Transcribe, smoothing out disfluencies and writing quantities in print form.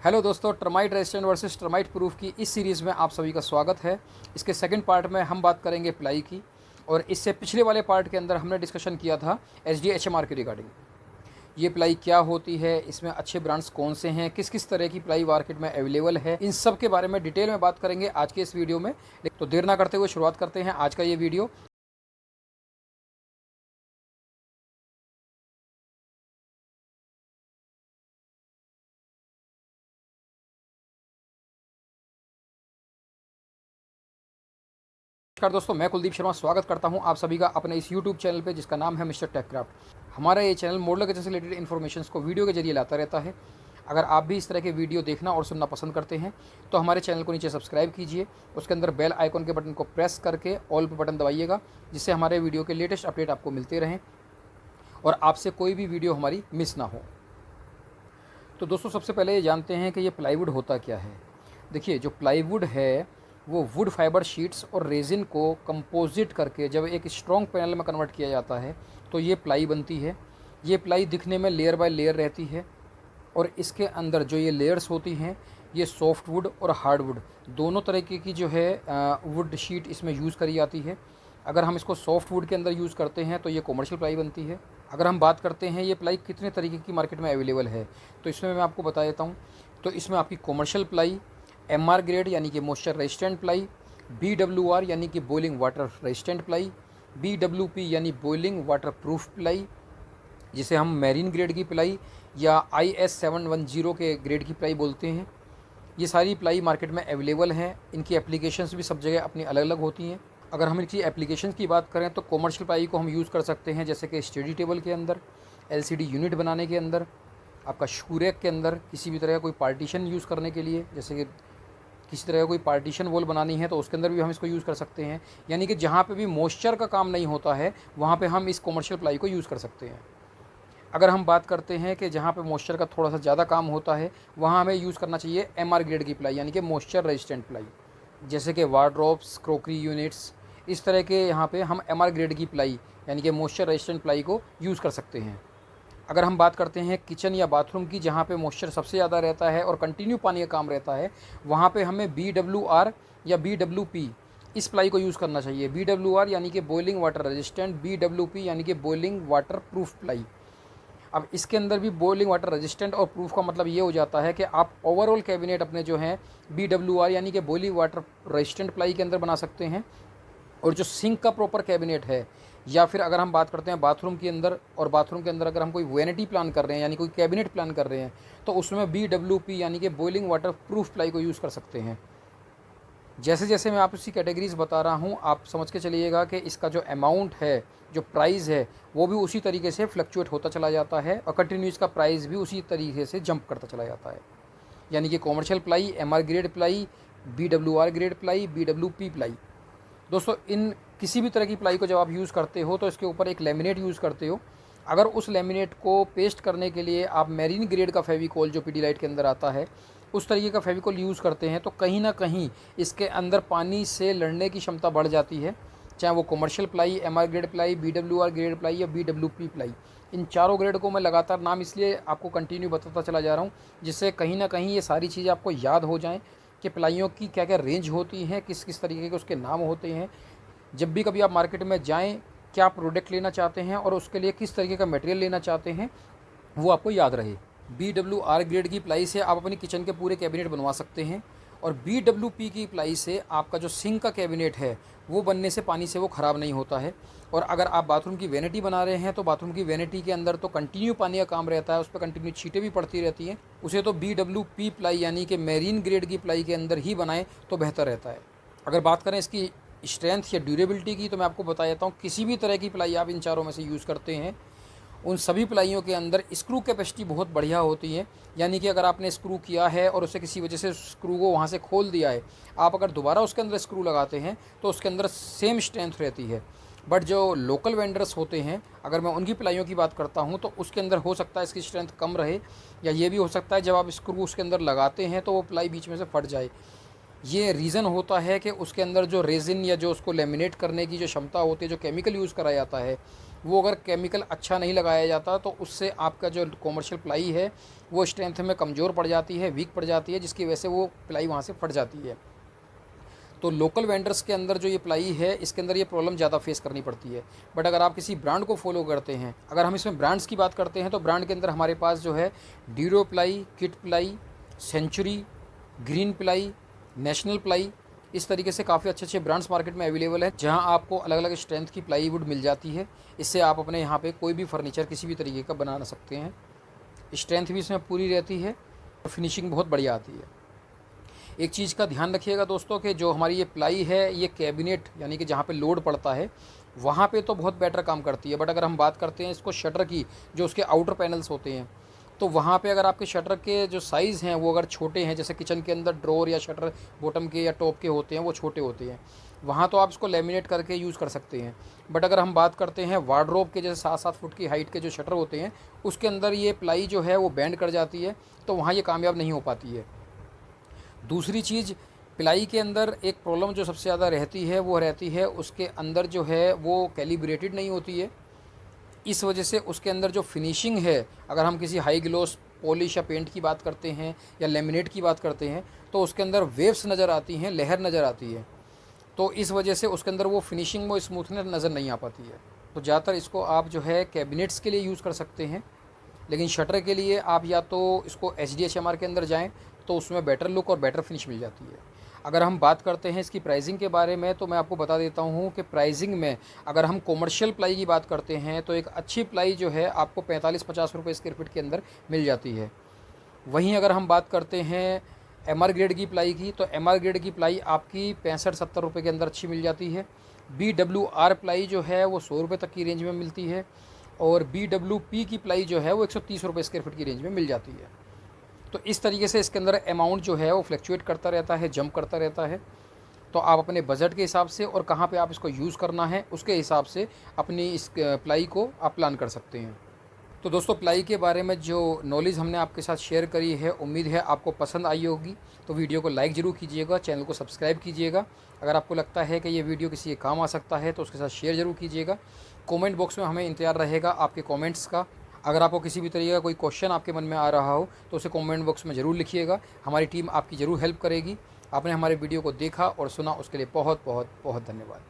Hello दोस्तों, termite resistant versus termite proof की इस सीरीज़ में आप सभी का स्वागत है। इसके सेकंड पार्ट में हम बात करेंगे प्लाई की। और इससे पिछले वाले पार्ट के अंदर हमने डिस्कशन किया था SDHMR के रिगार्डिंग। ये प्लाई क्या होती है, इसमें अच्छे ब्रांड्स कौन से हैं, किस किस तरह की प्लाई मार्केट में अवेलेबल है, इन सब के बारे में डिटेल में बात करेंगे आज के इस वीडियो में। तो देर ना करते हुए शुरुआत करते हैं आज का ये वीडियो। नमस्कार दोस्तों, मैं कुलदीप शर्मा स्वागत करता हूं आप सभी का अपने इस YouTube चैनल पे जिसका नाम है मिस्टर टेकक्राफ्ट। हमारा ये चैनल मॉडल किचन से रिलेटेड इन्फॉर्मेशन को वीडियो के जरिए लाता रहता है। अगर आप भी इस तरह के वीडियो देखना और सुनना पसंद करते हैं तो हमारे चैनल को नीचे सब्सक्राइब कीजिए, उसके अंदर बेल आइकन के बटन को प्रेस करके ऑल पे बटन दबाइएगा, जिससे हमारे वीडियो के लेटेस्ट अपडेट आपको मिलते रहें और आपसे कोई भी वीडियो हमारी मिस ना हो। तो दोस्तों, सबसे पहले ये जानते हैं कि ये प्लाईवुड होता क्या है। देखिए, जो प्लाईवुड है वो वुड फाइबर शीट्स और रेजिन को कंपोजिट करके जब एक स्ट्रॉन्ग पैनल में कन्वर्ट किया जाता है तो ये प्लाई बनती है। ये प्लाई दिखने में लेयर बाय लेयर रहती है और इसके अंदर जो ये लेयर्स होती हैं ये सॉफ्ट वुड और हार्ड वुड दोनों तरीके की जो है वुड शीट इसमें यूज़ करी जाती है। अगर हम इसको सॉफ्ट वुड के अंदर यूज़ करते हैं तो ये कॉमर्शियल प्लाई बनती है। अगर हम बात करते हैं ये प्लाई कितने तरीके की मार्केट में अवेलेबल है तो इसमें मैं आपको बता देता हूँ। तो इसमें आपकी कॉमर्शियल प्लाई, MR ग्रेड यानी कि मॉइस्चर रेजिस्टेंट प्लाई, BWR यानी कि boiling water resistant ply, BWP यानी बॉइलिंग वाटर प्रूफ प्लाई, जिसे हम मैरीन ग्रेड की प्लाई या IS 710 के ग्रेड की प्लाई बोलते हैं। ये सारी प्लाई मार्केट में अवेलेबल हैं। इनकी एप्लीकेशंस भी सब जगह अपनी अलग अलग होती हैं। अगर हम इनकी एप्लीकेशंस की बात करें तो कॉमर्शियल प्लाई को हम यूज़ कर सकते हैं जैसे कि स्टडी टेबल के अंदर, LCD यूनिट बनाने के अंदर, आपका शू रैक के अंदर किसी भी तरह का कोई पार्टीशन यूज़ करने के लिए, जैसे कि किसी तरह का कोई पार्टीशन वॉल बनानी है तो उसके अंदर भी हम इसको यूज़ कर सकते हैं। यानी कि जहाँ पे भी मॉइस्चर का काम नहीं होता है वहाँ पे हम इस कॉमर्शियल प्लाई को यूज़ कर सकते हैं। अगर हम बात करते हैं कि जहाँ पे मॉइस्चर का थोड़ा सा ज़्यादा काम होता है वहाँ हमें यूज़ करना चाहिए MR ग्रेड की प्लाई यानी कि मॉइस्चर रेजिस्टेंट प्लाई, जैसे कि वार्डरोब्स, क्रोकरी यूनिट्स, इस तरह के यहाँ पे हम MR ग्रेड की प्लाई यानी कि मॉइस्चर रेजिस्टेंट प्लाई को यूज़ कर सकते हैं। अगर हम बात करते हैं किचन या बाथरूम की जहाँ पे मॉइस्चर सबसे ज़्यादा रहता है और कंटिन्यू पानी का काम रहता है, वहाँ पे हमें BWR या BWP इस प्लाई को यूज़ करना चाहिए। BWR यानी कि बॉइलिंग वाटर रेजिस्टेंट, BWP यानी कि बॉइलिंग वाटर प्रूफ प्लाई। अब इसके अंदर भी बॉइलिंग वाटर रेजिस्टेंट और प्रूफ का मतलब ये हो जाता है कि आप ओवरऑल कैबिनेट अपने जो हैं BWR यानी कि बॉइलिंग वाटर रेजिस्टेंट प्लाई के अंदर बना सकते हैं। और जो सिंक का प्रॉपर कैबिनेट है, या फिर अगर हम बात करते हैं बाथरूम के अंदर, और बाथरूम के अंदर अगर हम कोई वैनिटी प्लान कर रहे हैं यानी कोई कैबिनेट प्लान कर रहे हैं तो उसमें BWP यानी कि बॉइलिंग वाटर प्रूफ प्लाई को यूज़ कर सकते हैं। जैसे जैसे मैं आप इसकी कैटेगरीज बता रहा हूँ आप समझ के चलिएगा कि इसका जो अमाउंट है, जो प्राइस है, वो भी उसी तरीके से फ्लक्चुएट होता चला जाता है और कंटिन्यू इसका प्राइस भी उसी तरीके से जंप करता चला जाता है। यानी कि commercial ply, MR grade ply, BWR grade ply, BWP ply. दोस्तों, इन किसी भी तरह की प्लाई को जब आप यूज़ करते हो तो इसके ऊपर एक लेमिनेट यूज़ करते हो। अगर उस लेमिनेट को पेस्ट करने के लिए आप मैरीन ग्रेड का फेविकॉल जो पीडीलाइट के अंदर आता है उस तरीके का फेविकॉल यूज़ करते हैं तो कहीं ना कहीं इसके अंदर पानी से लड़ने की क्षमता बढ़ जाती है। चाहे वो commercial ply, MR grade ply, BWR grade ply या BWP प्लाई, इन चारों ग्रेड को मैं लगातार नाम इसलिए आपको कंटिन्यू बताता चला जा रहा हूँ जिससे कहीं ना कहीं ये सारी चीज़ें आपको याद हो जाएँ कि प्लाइयों की क्या क्या रेंज होती हैं, किस किस तरीके के उसके नाम होते हैं। जब भी कभी आप मार्केट में जाएं, क्या प्रोडक्ट लेना चाहते हैं और उसके लिए किस तरीके का मटेरियल लेना चाहते हैं वो आपको याद रहे। BWR ग्रेड की प्लाई से आप अपनी किचन के पूरे कैबिनेट बनवा सकते हैं और BWP की प्लाई से आपका जो सिंक का कैबिनेट है वो बनने से, पानी से वो ख़राब नहीं होता है। और अगर आप बाथरूम की वैनिटी बना रहे हैं तो बाथरूम की वैनिटी के अंदर तो कंटिन्यू पानी का काम रहता है, उस पर कंटिन्यू छींटें भी पड़ती रहती हैं। उसे तो BWP प्लाई यानी कि मैरीन ग्रेड की प्लाई के अंदर ही बनाएं तो बेहतर रहता है। अगर बात करें इसकी स्ट्रेंथ या ड्यूरेबिलिटी की तो मैं आपको बता देता हूँ, किसी भी तरह की प्लाई आप इन चारों में से यूज़ करते हैं उन सभी प्लाइयों के अंदर स्क्रू कैपेसिटी बहुत बढ़िया होती है। यानी कि अगर आपने स्क्रू किया है और उसे किसी वजह से स्क्रू को वहाँ से खोल दिया है, आप अगर दोबारा उसके अंदर स्क्रू लगाते हैं तो उसके अंदर सेम स्ट्रेंथ रहती है। बट जो लोकल वेंडर्स होते हैं, अगर मैं उनकी प्लाइयों की बात करता हूँ तो उसके अंदर हो सकता है इसकी स्ट्रेंथ कम रहे, या ये भी हो सकता है जब आप स्क्रू उसके अंदर लगाते हैं तो वो प्लाई बीच में से फट जाए। ये रीज़न होता है कि उसके अंदर जो रेजिन या जो उसको लेमिनेट करने की जो क्षमता होती है, जो केमिकल यूज़ करा जाता है वो अगर केमिकल अच्छा नहीं लगाया जाता तो उससे आपका जो कॉमर्शियल प्लाई है वो स्ट्रेंथ में कमज़ोर पड़ जाती है, वीक पड़ जाती है, जिसकी वजह से वो प्लाई वहाँ से फट जाती है। तो लोकल वेंडर्स के अंदर जो ये प्लाई है इसके अंदर ये प्रॉब्लम ज़्यादा फेस करनी पड़ती है। बट अगर आप किसी ब्रांड को फॉलो करते हैं, अगर हम इसमें ब्रांड्स की बात करते हैं तो ब्रांड के अंदर हमारे पास जो है Duroply, Kitply, Century, Greenply, National Ply, इस तरीके से काफ़ी अच्छे अच्छे ब्रांड्स मार्केट में अवेलेबल है, जहां आपको अलग अलग स्ट्रेंथ की प्लाईवुड मिल जाती है। इससे आप अपने यहाँ पे कोई भी फर्नीचर किसी भी तरीके का बना सकते हैं। स्ट्रेंथ भी इसमें पूरी रहती है और फिनिशिंग बहुत बढ़िया आती है। एक चीज़ का ध्यान रखिएगा दोस्तों कि जो हमारी ये प्लाई है ये कैबिनेट यानी कि जहाँ पे लोड पड़ता है वहाँ पे तो बहुत बेटर काम करती है। बट अगर हम बात करते हैं इसको शटर की, जो उसके आउटर पैनल्स होते हैं, तो वहाँ पे अगर आपके शटर के जो साइज़ हैं वो अगर छोटे हैं, जैसे किचन के अंदर ड्रॉर या शटर बॉटम के या टॉप के होते हैं वो छोटे होते हैं, वहाँ तो आप इसको लेमिनेट करके यूज़ कर सकते हैं। बट अगर हम बात करते हैं वार्डरोब के, जैसे 7-7 फुट की हाइट के जो शटर होते हैं उसके अंदर ये प्लाई जो है वो बेंड कर जाती है, तो वहाँ ये कामयाब नहीं हो पाती है। दूसरी चीज़, प्लाई के अंदर एक प्रॉब्लम जो सबसे ज़्यादा रहती है वो रहती है उसके अंदर जो है वो कैलिब्रेटेड नहीं होती है। इस वजह से उसके अंदर जो फिनिशिंग है, अगर हम किसी हाई ग्लोस पॉलिश या पेंट की बात करते हैं या लेमिनेट की बात करते हैं तो उसके अंदर वेव्स नज़र आती हैं, लहर नज़र आती है। तो इस वजह से उसके अंदर वो फिनिशिंग वो स्मूथनेस नज़र नहीं आ पाती है। तो ज़्यादातर इसको आप जो है कैबिनेट्स के लिए यूज़ कर सकते हैं, लेकिन शटर के लिए आप या तो इसको HDHMR के अंदर जाएँ तो उसमें बेटर लुक और बेटर फिनिश मिल जाती है। अगर हम बात करते हैं इसकी प्राइसिंग के बारे में तो मैं आपको बता देता हूँ कि प्राइसिंग में अगर हम कॉमर्शियल प्लाई की बात करते हैं तो एक अच्छी प्लाई जो है आपको 45-50 रुपये स्क्वायर फीट के अंदर मिल जाती है। वहीं अगर हम बात करते हैं MR ग्रेड की प्लाई की, तो MR ग्रेड की प्लाई आपकी 65-70 रुपये के अंदर अच्छी मिल जाती है। BWR प्लाई जो है वो 100 रुपये तक की रेंज में मिलती है और BWP की प्लाई जो है वो 130 रुपये स्क्वायर फीट की रेंज में मिल जाती है। तो इस तरीके से इसके अंदर अमाउंट जो है वो फ्लक्चुएट करता रहता है, जंप करता रहता है। तो आप अपने बजट के हिसाब से और कहाँ पे आप इसको यूज़ करना है उसके हिसाब से अपनी इस प्लाई को आप प्लान कर सकते हैं। तो दोस्तों, प्लाई के बारे में जो नॉलेज हमने आपके साथ शेयर करी है, उम्मीद है आपको पसंद आई होगी। तो वीडियो को लाइक ज़रूर कीजिएगा, चैनल को सब्सक्राइब कीजिएगा। अगर आपको लगता है कि ये वीडियो किसी के काम आ सकता है तो उसके साथ शेयर ज़रूर कीजिएगा। कमेंट बॉक्स में हमें इंतज़ार रहेगा आपके कमेंट्स का। अगर आपको किसी भी तरीके का कोई क्वेश्चन आपके मन में आ रहा हो तो उसे कमेंट बॉक्स में ज़रूर लिखिएगा, हमारी टीम आपकी ज़रूर हेल्प करेगी। आपने हमारे वीडियो को देखा और सुना उसके लिए बहुत बहुत बहुत धन्यवाद।